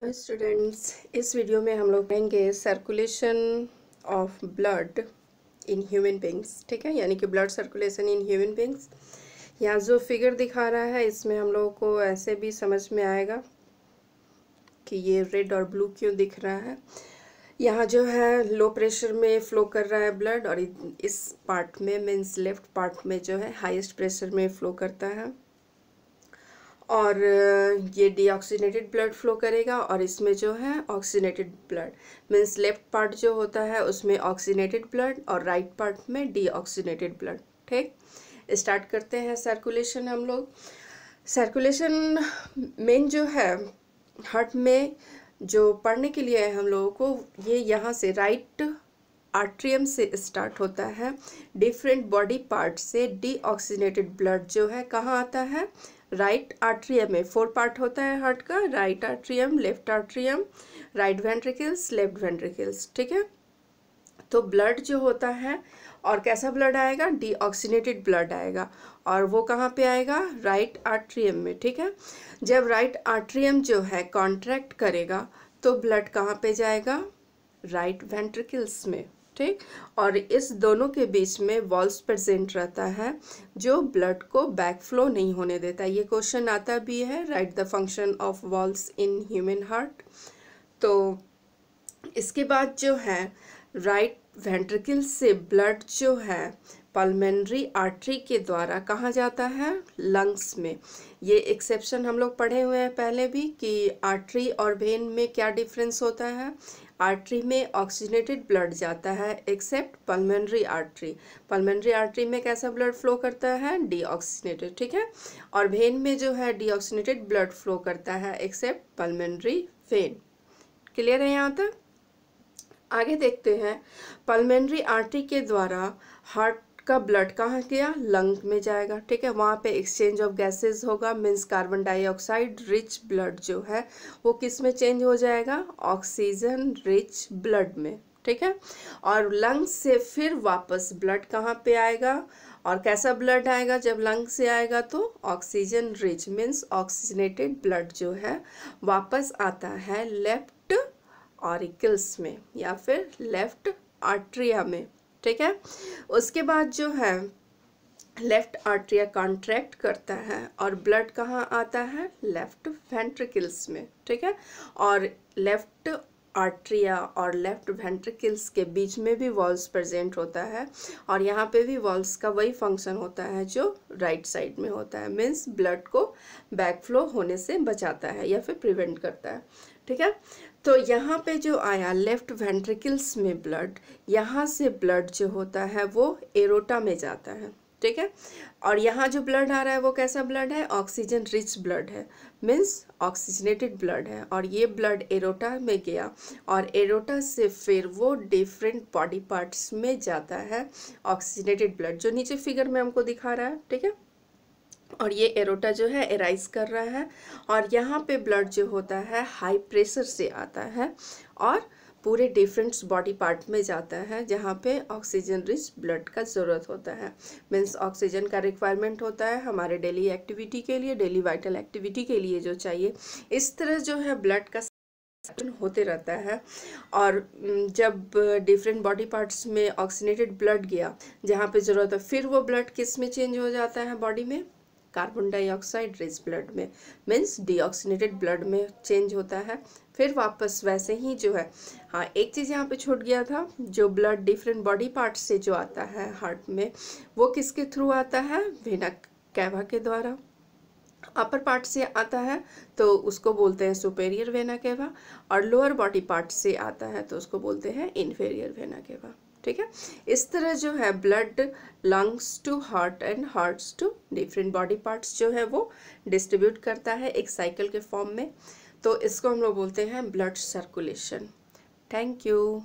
Students, इस video में हम लोग पढ़ेंगे circulation of blood in human beings. ठीक है, यानी कि blood circulation in human beings. यहाँ जो फिगर दिखा रहा है इसमें हम लोगों को ऐसे भी समझ में आएगा कि ये रेड और ब्लू क्यों दिख रहा है। यहाँ जो है लो प्रेशर में फ्लो कर रहा है ब्लड, और इस पार्ट में मीन्स लेफ्ट पार्ट में जो है हाईएस्ट प्रेशर में फ्लो करता है, और ये डीऑक्सीनेटेड ब्लड फ्लो करेगा, और इसमें जो है oxygenated blood means left part जो होता है उसमें ऑक्सीनेटेड ब्लड और राइट पार्ट में डीऑक्सीनेटेड ब्लड। ठीक, स्टार्ट करते हैं सर्कुलेशन हम लोग। सर्कुलेशन मेन जो है हार्ट में जो पढ़ने के लिए है हम लोगों को, ये यहाँ से राइट आर्ट्रियम से स्टार्ट होता है। डिफरेंट बॉडी पार्ट से डीऑक्सीनेटेड ब्लड जो है कहाँ आता है? राइट आर्ट्रियम में। 4 पार्ट होता है हार्ट का, right atrium, left atrium, right ventricles, left ventricles. ठीक है, तो ब्लड जो होता है, और कैसा ब्लड आएगा? डीऑक्सीनेटेड ब्लड आएगा, और वो कहाँ पे आएगा? राइट आर्ट्रियम में। ठीक है, जब राइट आर्ट्रियम जो है कॉन्ट्रैक्ट करेगा तो ब्लड कहाँ पे जाएगा? राइट वेंट्रिकल्स में। ठीक, और इस दोनों के बीच में वॉल्स प्रेजेंट रहता है जो ब्लड को बैक फ्लो नहीं होने देता। ये क्वेश्चन आता भी है, right the function of walls in human heart. तो इसके बाद जो है राइट वेंट्रिकल से ब्लड जो है पल्मोनरी आर्टरी के द्वारा कहाँ जाता है? लंग्स में। ये एक्सेप्शन हम लोग पढ़े हुए हैं पहले भी कि आर्टरी और वेन में क्या डिफरेंस होता है। आर्टरी में ऑक्सीनेटेड ब्लड जाता है accept pulmonary artery. Pulmonary artery में कैसा ब्लड फ्लो करता है? डीऑक्सीनेटेड। ठीक है, और वेन में जो है डीऑक्सीनेटेड ब्लड फ्लो करता है एक्सेप्ट पल्मोनरी वेन। क्लियर है यहाँ तक? आगे देखते हैं। पल्मोनरी आर्टरी के द्वारा हार्ट का ब्लड कहाँ गया? लंग में जाएगा। ठीक है, वहाँ पे एक्सचेंज ऑफ गैसेस होगा, means carbon dioxide rich blood जो है वो किस में चेंज हो जाएगा? ऑक्सीजन रिच ब्लड में। ठीक है, और लंग से फिर वापस ब्लड कहाँ पे आएगा, और कैसा ब्लड आएगा? जब लंग से आएगा तो oxygen rich means oxygenated blood जो है वापस आता है लेफ्ट ऑरिकल्स में या फिर लेफ्ट आर्ट्रिया में। ठीक है, उसके बाद जो है लेफ्ट आर्ट्रिया कॉन्ट्रैक्ट करता है और ब्लड कहाँ आता है? लेफ्ट वेंट्रिकल्स में। ठीक है, और लेफ्ट आर्ट्रिया और लेफ्ट वेंट्रिकल्स के बीच में भी वॉल्स प्रेजेंट होता है, और यहाँ पे भी वॉल्स का वही फंक्शन होता है जो राइट साइड में होता है, मीन्स ब्लड को बैक फ्लो होने से बचाता है या फिर प्रिवेंट करता है। ठीक है, तो यहाँ पे जो आया लेफ्ट वेंट्रिकल्स में ब्लड, यहाँ से ब्लड जो होता है वो एरोटा में जाता है। ठीक है, और यहाँ जो ब्लड आ रहा है वो कैसा ब्लड है? ऑक्सीजन रिच ब्लड है, मीन्स ऑक्सीजनेटेड ब्लड है, और ये ब्लड एरोटा में गया, और एरोटा से फिर वो डिफरेंट बॉडी पार्ट्स में जाता है ऑक्सीजनेटेड ब्लड, जो नीचे फिगर में हमको दिखा रहा है। ठीक है, और ये एरोटा जो है एराइज कर रहा है, और यहाँ पे ब्लड जो होता है हाई प्रेशर से आता है और पूरे डिफरेंट बॉडी पार्ट में जाता है जहाँ पे ऑक्सीजन रिच ब्लड का ज़रूरत होता है, मीन्स ऑक्सीजन का रिक्वायरमेंट होता है हमारे डेली एक्टिविटी के लिए, डेली वाइटल एक्टिविटी के लिए जो चाहिए। इस तरह जो है ब्लड का होते रहता है, और जब डिफरेंट बॉडी पार्ट्स में ऑक्सीनेटेड ब्लड गया जहाँ पे ज़रूरत है, फिर वो ब्लड किस में चेंज हो जाता है बॉडी में? कार्बन डाइऑक्साइड रिच ब्लड में, मीन्स डीऑक्सीनेटेड ब्लड में चेंज होता है। फिर वापस वैसे ही जो है, हाँ एक चीज़ यहाँ पे छूट गया था, जो ब्लड डिफरेंट बॉडी पार्ट्स से जो आता है हार्ट में वो किसके थ्रू आता है? वेना कैवा के द्वारा। अपर पार्ट से आता है तो उसको बोलते हैं सुपेरियर वेना केवा, और लोअर बॉडी पार्ट से आता है तो उसको बोलते हैं इन्फेरियर वेना केवा। ठीक है, इस तरह जो है blood lungs to heart and hearts to different body parts जो है वो डिस्ट्रीब्यूट करता है एक साइकिल के फॉर्म में। तो इसको हम लोग बोलते हैं ब्लड सर्कुलेशन। Thank you.